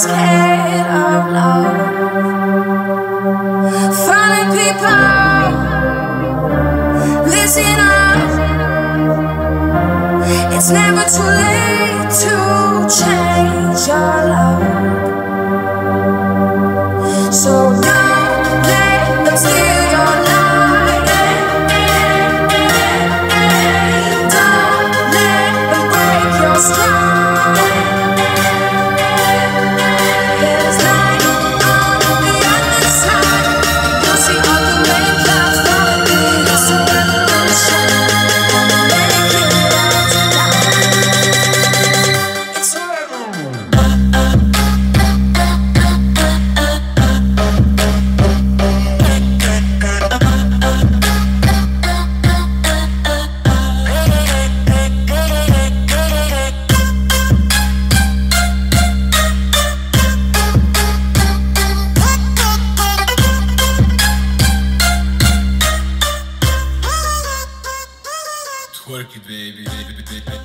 scared of love. Funny people, listen up. It's never too late to change your love. So don't let them steal your light. Don't let them break your stride. There's light on the other side. You'll see all the rain clouds falling. It's a revolution. Gonna make it all tonight. It's a Twerk it, baby.